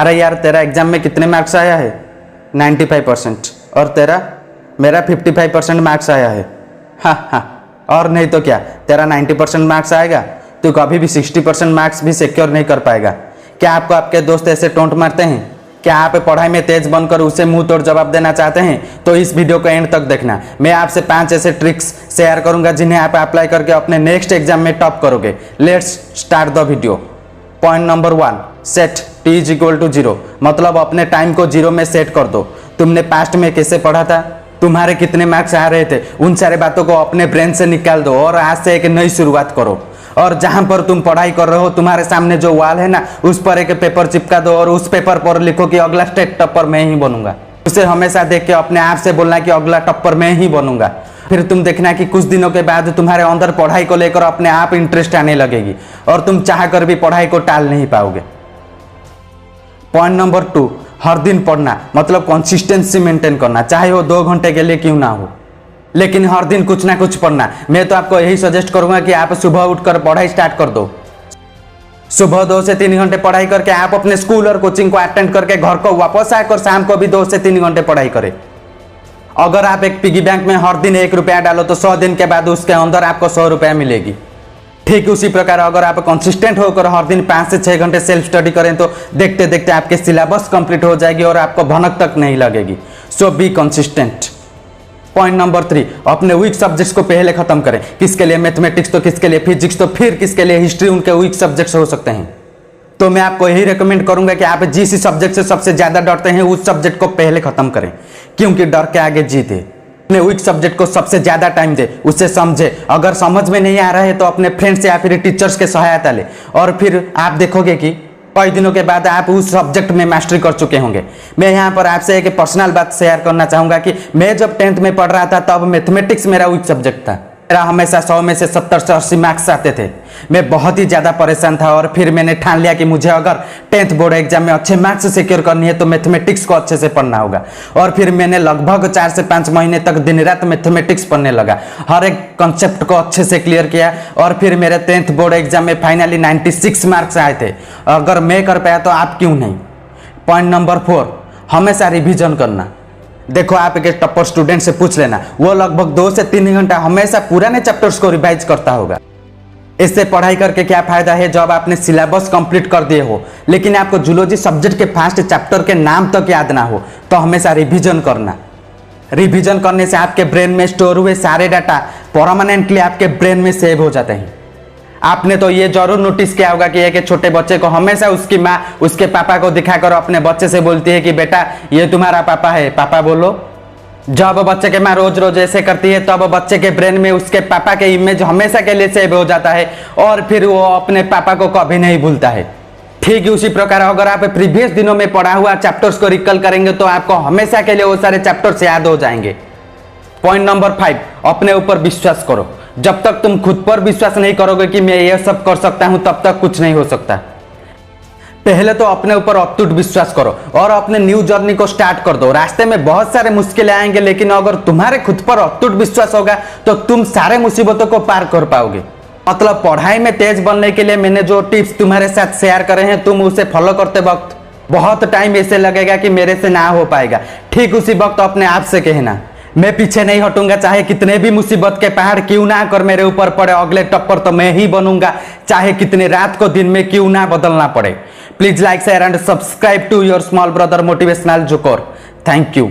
अरे यार तेरा एग्जाम में कितने मार्क्स आया है? 95%। और तेरा? मेरा 55% मार्क्स आया है। हाँ हाँ, और नहीं तो क्या, तेरा 90% मार्क्स आएगा, तू कभी भी 60% मार्क्स भी सिक्योर नहीं कर पाएगा। क्या आपको आपके दोस्त ऐसे टोंट मारते हैं? क्या आप पढ़ाई में तेज बनकर उसे मुंह तोड़ जवाब देना चाहते हैं? तो इस वीडियो को एंड तक देखना। मैं आपसे 5 ऐसे ट्रिक्स शेयर करूंगा जिन्हें आप अप्लाई करके अपने नेक्स्ट एग्जाम में टॉप करोगे। Let's start the video. Point number 1, set t is equal to 0, मतलब अपने टाइम को 0 में सेट कर दो। तुमने पास्ट में कैसे पढ़ा था, तुम्हारे कितने मार्क्स आ रहे थे, उन सारे बातों को अपने ब्रेन से निकाल दो और आज से एक नई शुरुआत करो। और जहां पर तुम पढ़ाई कर रहे हो, तुम्हारे सामने जो वॉल है ना, उस पर एक पेपर चिपका दो और उस पेपर पर लिखो कि अगला स्टेट टॉपर मैं ही बनूंगा। उसे हमेशा देख के अपने आप से बोलना कि अगला टॉपर मैं ही बनूंगा। फिर तुम देखना कि कुछ दिनों के बाद तुम्हारे अंदर पढ़ाई को लेकर अपने आप इंटरेस्ट आने लगेगी और तुम चाह कर भी पढ़ाई को टाल नहीं पाओगे। पॉइंट नंबर 2, हर दिन पढ़ना, मतलब कंसिस्टेंसी मेंटेन करना, चाहे वो 2 घंटे के लिए क्यों ना हो, लेकिन हर दिन कुछ ना कुछ पढ़ना। मैं तो आपको यही सजेस्ट करूंगा कि आप सुबह उठकर पढ़ाई स्टार्ट कर दो। सुबह 2 से 3 घंटे पढ़ाई करके आप अपने स्कूल और कोचिंग को अटेंड करके घर को वापस आकर शाम को भी 2 से 3 घंटे पढ़ाई करें। अगर आप एक पिगी बैंक में हर दिन 1 रुपया डालो तो 100 दिन के बाद उसके अंदर आपको 100 रुपया मिलेगी। ठीक उसी प्रकार अगर आप कंसिस्टेंट होकर हर दिन 5 से 6 घंटे सेल्फ स्टडी करें तो देखते देखते आपके सिलेबस कंप्लीट हो जाएगी और आपको भनक तक नहीं लगेगी। सो बी कंसिस्टेंट। पॉइंट नंबर 3, अपने वीक सब्जेक्ट्स को पहले खत्म करें। किसके लिए मैथमेटिक्स, तो किसके लिए फिजिक्स, तो फिर किसके लिए हिस्ट्री, उनके वीक सब्जेक्ट्स हो सकते हैं। तो मैं आपको यही रेकमेंड करूंगा कि आप जिस सब्जेक्ट से सबसे ज्यादा डरते हैं उस सब्जेक्ट को पहले खत्म करें, क्योंकि डर के आगे जीत है। अपने वीक सब्जेक्ट को सबसे ज्यादा टाइम दे, उसे समझे। अगर समझ में नहीं आ रहा है तो अपने फ्रेंड्स या फिर टीचर्स के सहायता ले और फिर आप देखोगे कि कई दिनों के बाद आप उस सब्जेक्ट में मास्टरी कर चुके होंगे। मैं यहाँ पर आपसे एक पर्सनल बात शेयर करना चाहूंगा कि मैं जब 10th में पढ़ रहा था तब मैथमेटिक्स मेरा वीक सब्जेक्ट था। मेरा हमेशा 100 में से 70 से 80 मार्क्स आते थे। मैं बहुत ही ज़्यादा परेशान था और फिर मैंने ठान लिया कि मुझे अगर 10th बोर्ड एग्जाम में अच्छे मार्क्स सिक्योर करनी है तो मैथमेटिक्स को अच्छे से पढ़ना होगा। और फिर मैंने लगभग 4 से 5 महीने तक दिन रात मैथमेटिक्स पढ़ने लगा, हर एक कंसेप्ट को अच्छे से क्लियर किया और फिर मेरे 10th बोर्ड एग्जाम में फाइनली 96 मार्क्स आए थे। अगर मैं कर पाया तो आप क्यों नहीं। पॉइंट नंबर 4, हमेशा रिविजन करना। देखो, आप एक टॉपर स्टूडेंट से पूछ लेना, वो लगभग 2 से 3 घंटा हमेशा पुराने चैप्टर्स को रिवाइज करता होगा। इससे पढ़ाई करके क्या फायदा है, जब आपने सिलेबस कंप्लीट कर दिए हो लेकिन आपको जूलॉजी सब्जेक्ट के फर्स्ट चैप्टर के नाम तक याद ना हो, तो हमेशा रिवीजन करना। रिवीजन करने से आपके ब्रेन में स्टोर हुए सारे डाटा परमानेंटली आपके ब्रेन में सेव हो जाते हैं। आपने तो ये जरूर नोटिस किया होगा कि एक छोटे बच्चे को हमेशा उसकी माँ उसके पापा को दिखाकर अपने बच्चे से बोलती है कि बेटा ये तुम्हारा पापा है, पापा बोलो। जब बच्चे के माँ रोज रोज ऐसे करती है तब बच्चे के ब्रेन में उसके पापा के इमेज हमेशा के लिए सेव हो जाता है और फिर वो अपने पापा को कभी नहीं भूलता है। ठीक उसी प्रकार अगर आप प्रीवियस दिनों में पढ़ा हुआ चैप्टर्स को रिकॉल करेंगे तो आपको हमेशा के लिए वो सारे चैप्टर्स याद हो जाएंगे। पॉइंट नंबर 5, अपने ऊपर विश्वास करो। जब तक तुम खुद पर विश्वास नहीं करोगे कि मैं ये सब कर सकता हूं तब तक कुछ नहीं हो सकता। पहले तो अपने ऊपर अटूट विश्वास करो और अपने न्यू जर्नी को स्टार्ट कर दो। रास्ते में बहुत सारे मुश्किलें आएंगे लेकिन अगर तुम्हारे खुद पर अटूट विश्वास होगा तो तुम सारे मुसीबतों को पार कर पाओगे। मतलब पढ़ाई में तेज बनने के लिए मैंने जो टिप्स तुम्हारे साथ शेयर करे हैं, तुम उसे फॉलो करते वक्त बहुत टाइम ऐसे लगेगा कि मेरे से ना हो पाएगा। ठीक उसी वक्त अपने आप से कहना, मैं पीछे नहीं हटूंगा, चाहे कितने भी मुसीबत के पहाड़ क्यों ना कर मेरे ऊपर पड़े, अगले टॉपर तो मैं ही बनूंगा, चाहे कितने रात को दिन में क्यों ना बदलना पड़े। Please like, share and subscribe to your small brother motivational joker. Thank you.